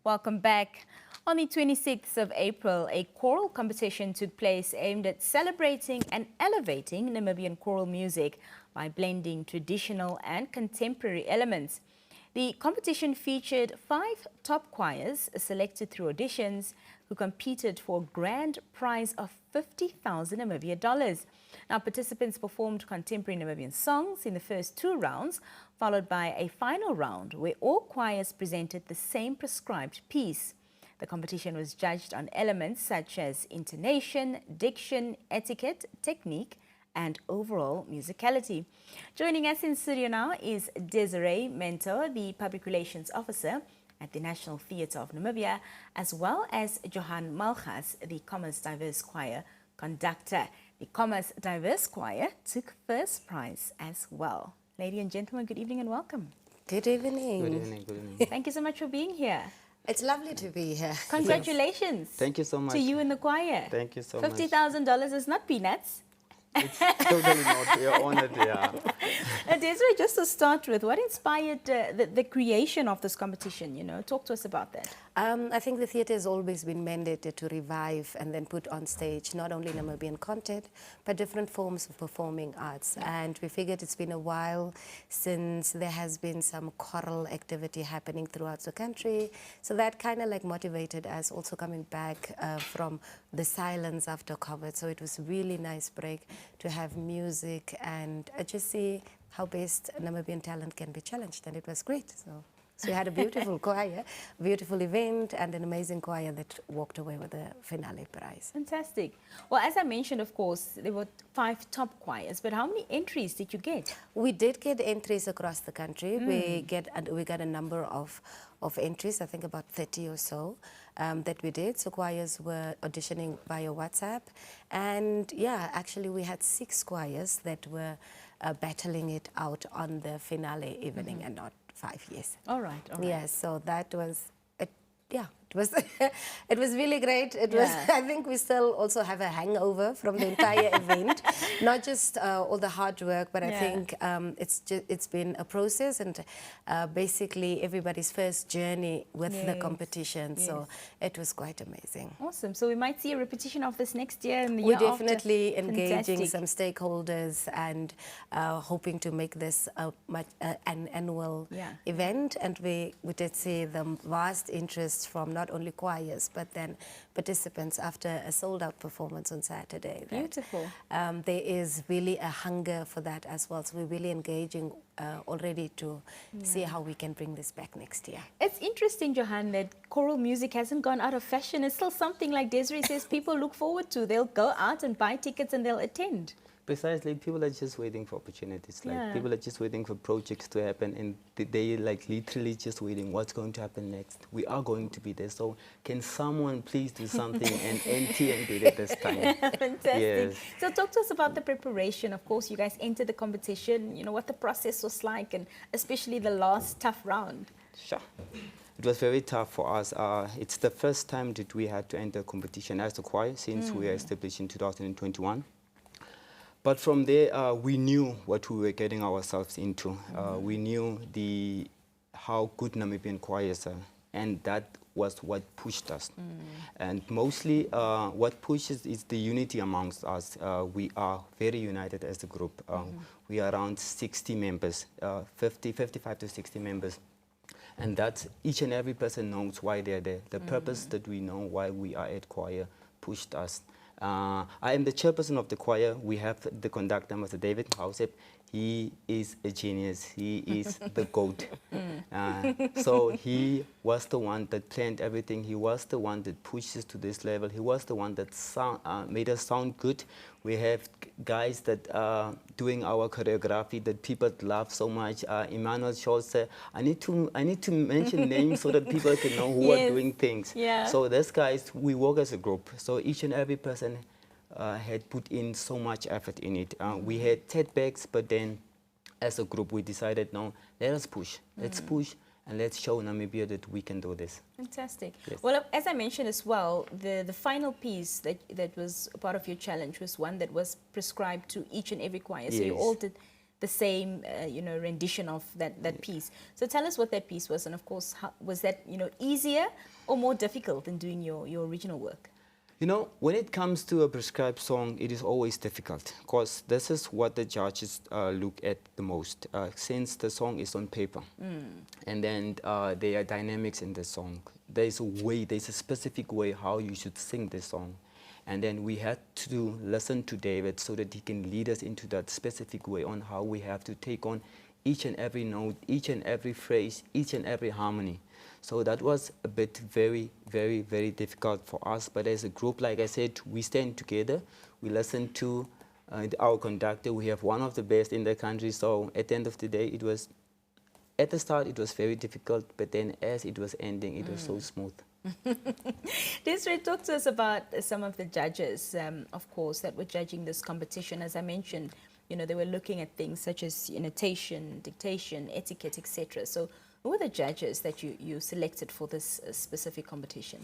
Welcome back. On the 26th of April, a choral competition took place aimed at celebrating and elevating Namibian choral music by blending traditional and contemporary elements. The competition featured 5 top choirs selected through auditions who competed for a grand prize of 50,000 Namibia dollars. Now, participants performed contemporary Namibian songs in the first 2 rounds, followed by a final round where all choirs presented the same prescribed piece. The competition was judged on elements such as intonation, diction, etiquette, technique, and overall musicality. Joining us in studio now is Desiree Mentor, the Public Relations Officer at the National Theatre of Namibia, as well as Jonn Malgas, the Khomas Diverse Choir conductor. The Khomas Diverse Choir took first prize as well. Ladies and gentlemen, good evening and welcome. Good evening. Good evening, good evening. Thank you so much for being here. It's lovely to be here. Congratulations. Thank you so much. To you and the choir. Thank you so much. $50,000 is not peanuts. It's totally not. We are honored, yeah. Desiree, just to start with, what inspired the creation of this competition? Talk to us about that. I think the theatre has always been mandated to revive and then put on stage not only Namibian content, but different forms of performing arts. And we figured it's been a while since there has been some choral activity happening throughout the country. So that kind of like motivated us also coming back from the silence after COVID. So it was a really nice break to have music and just see how best Namibian talent can be challenged. And it was great. So we had a beautiful choir, beautiful event, and an amazing choir that walked away with the finale prize. Fantastic. Well, as I mentioned, of course, there were 5 top choirs, but how many entries did you get? We did get entries across the country. We got a number of entries, I think about 30 or so, that we did. So choirs were auditioning via WhatsApp. And yeah, actually we had 6 choirs that were battling it out on the finale evening and not 5 years. All right. Yeah, so that was, it was it was really great. It was. I think we still also have a hangover from the entire event, not just all the hard work, but I think it's been a process and basically everybody's first journey with the competition. So it was quite amazing. Awesome. So we might see a repetition of this next year and the We're year definitely after. engaging Fantastic. some stakeholders and hoping to make this an annual event. And we did see the vast interest from not only choirs, but then participants after a sold-out performance on Saturday. Beautiful. There is really a hunger for that as well. So we're really engaging already to see how we can bring this back next year. It's interesting, Jonn, that choral music hasn't gone out of fashion. It's still something, like Desiree says, people look forward to. They'll go out and buy tickets and they'll attend. Precisely, people are just waiting for opportunities. Like people are just waiting for projects to happen, and they like literally just waiting. What's going to happen next? We are going to be there. So can someone please do something and NT and do it this time? Fantastic. Yes. So talk to us about the preparation. Of course, you guys entered the competition. What the process was like, and especially the last tough round. Sure. It was very tough for us. It's the first time that we had to enter competition as a choir since we were established in 2021. But from there, we knew what we were getting ourselves into. We knew how good Namibian choirs are, and that was what pushed us. And mostly what pushes is the unity amongst us. We are very united as a group. We are around 60 members, 55 to 60 members. And that each and every person knows why they're there. The purpose that we know why we are at choir pushed us. I am the chairperson of the choir. We have the conductor, Mr. David Malgas. He is a genius. He is the GOAT. So he was the one that planned everything. He was the one that pushed us to this level. He was the one that made us sound good. We have guys that are doing our choreography that people love so much. Emmanuel Schultz. I need to mention names so that people can know who are doing things. Yeah. So these guys, we work as a group. So each and every person had put in so much effort in it. We had setbacks, but then as a group we decided, no, let us push. Let's push and let's show Namibia that we can do this. Fantastic. Yes. Well, as I mentioned as well, the final piece that was part of your challenge was one that was prescribed to each and every choir. So you all did the same, rendition of that piece. So tell us what that piece was, and of course, how, was that, easier or more difficult than doing your original work? When it comes to a prescribed song, it is always difficult because this is what the judges look at the most, since the song is on paper. And then there are dynamics in the song. There's a specific way how you should sing the song. And then we had to listen to David so that he can lead us into that specific way on how we have to take on each and every note, each and every phrase, each and every harmony. So that was a bit very, very, very difficult for us. But as a group, like I said, we stand together. We listen to our conductor. We have one of the best in the country. So at the end of the day, at the start, it was very difficult. But then as it was ending, it was so smooth. Desiree, talk to us about some of the judges, of course, that were judging this competition. As I mentioned, they were looking at things such as intonation, diction, etiquette, etc. So who were the judges that you selected for this specific competition?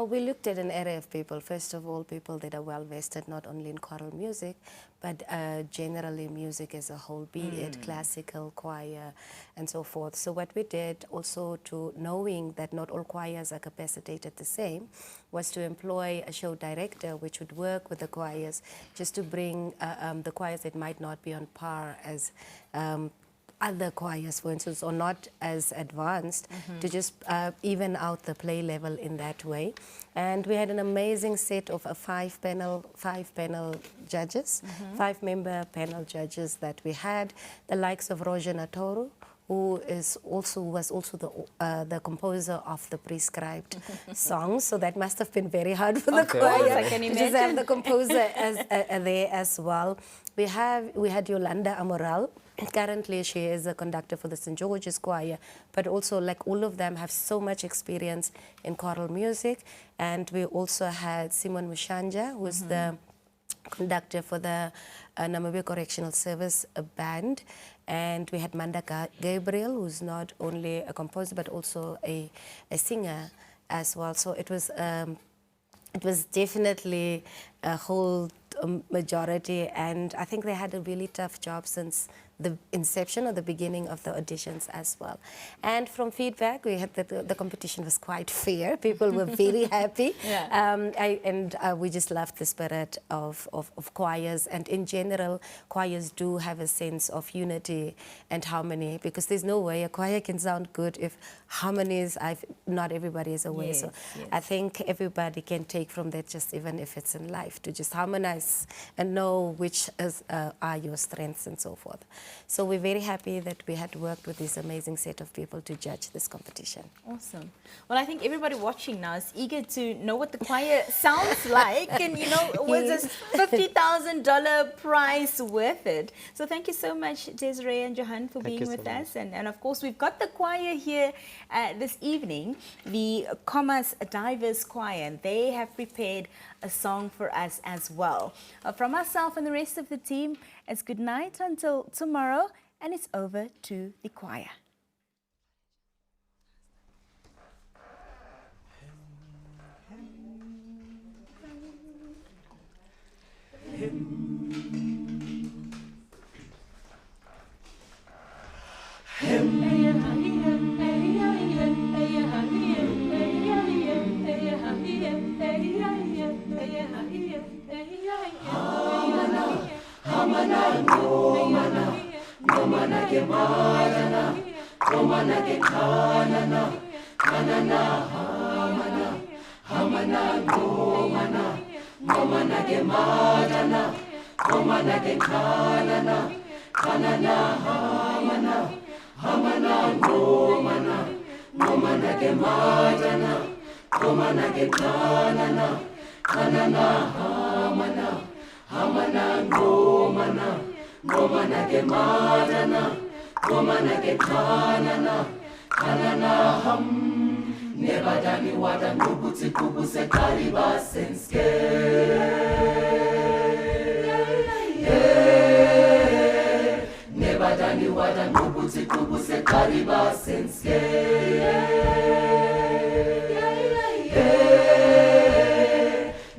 We looked at an array of people. First of all, people that are well vested not only in choral music, but generally music as a whole, be it classical, choir, and so forth. So what we did also, to knowing that not all choirs are capacitated the same, was to employ a show director which would work with the choirs just to bring the choirs that might not be on par as other choirs, for instance, or not as advanced, to just even out the play level in that way. And we had an amazing set of five panel judges, 5-member panel judges that we had, the likes of Roger Natoru, who was also the composer of the prescribed songs. So that must have been very hard for the choir. I can imagine. Just have the composer there as well. We had Yolanda Amoral. Currently, she is a conductor for the St. George's Choir, but also, like all of them, have so much experience in choral music. And we also had Simon Mushanja, who is the conductor for the Namibia Correctional Service band. And we had Manda Gabriel, who's not only a composer, but also a singer as well. So it was definitely a whole majority, and I think they had a really tough job since the inception or the beginning of the auditions as well. And from feedback, we had that the competition was quite fair. People were very happy. We just loved the spirit of choirs. And in general, choirs do have a sense of unity and harmony, because there's no way a choir can sound good if harmonies, not everybody is aware. So I think everybody can take from that, just even if it's in life, to just harmonize and know which are your strengths and so forth. So we're very happy that we had worked with this amazing set of people to judge this competition. Awesome. Well, I think everybody watching now is eager to know what the choir sounds like, and was this $50,000 prize worth it? So thank you so much, Desiree and Jonn, for being with us. And of course, we've got the choir here this evening, the Khomas Diverse Choir, and they have prepared a song for us as well. From myself and the rest of the team, it's good night until tomorrow, and it's over to the choir.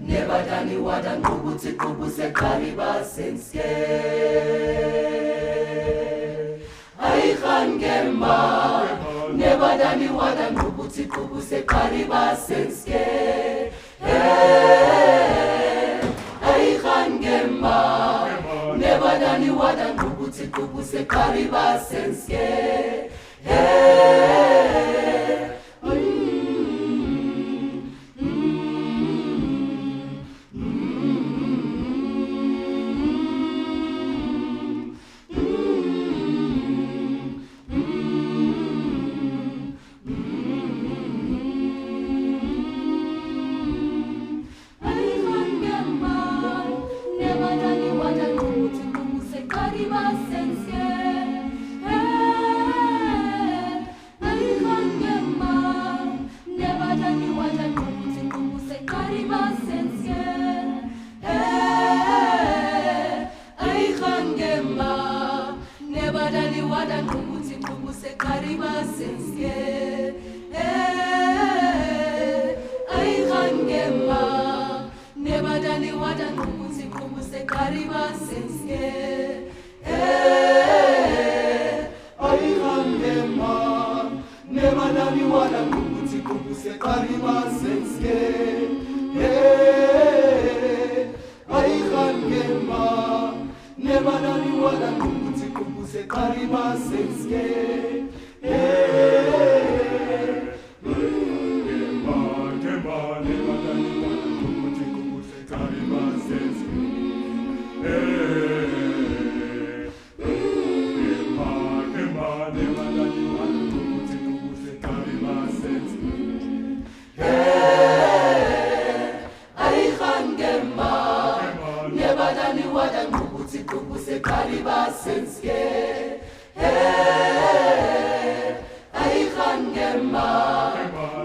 Nebadani wada ngubuti kubuse kariba senske. nebadani wada ngubuti kubuse kariba senske Aihangemba nebadani wada ngubuti kubuse kariba senske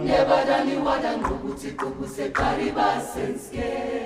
nebadani wada ngubuti kubuse kariba senske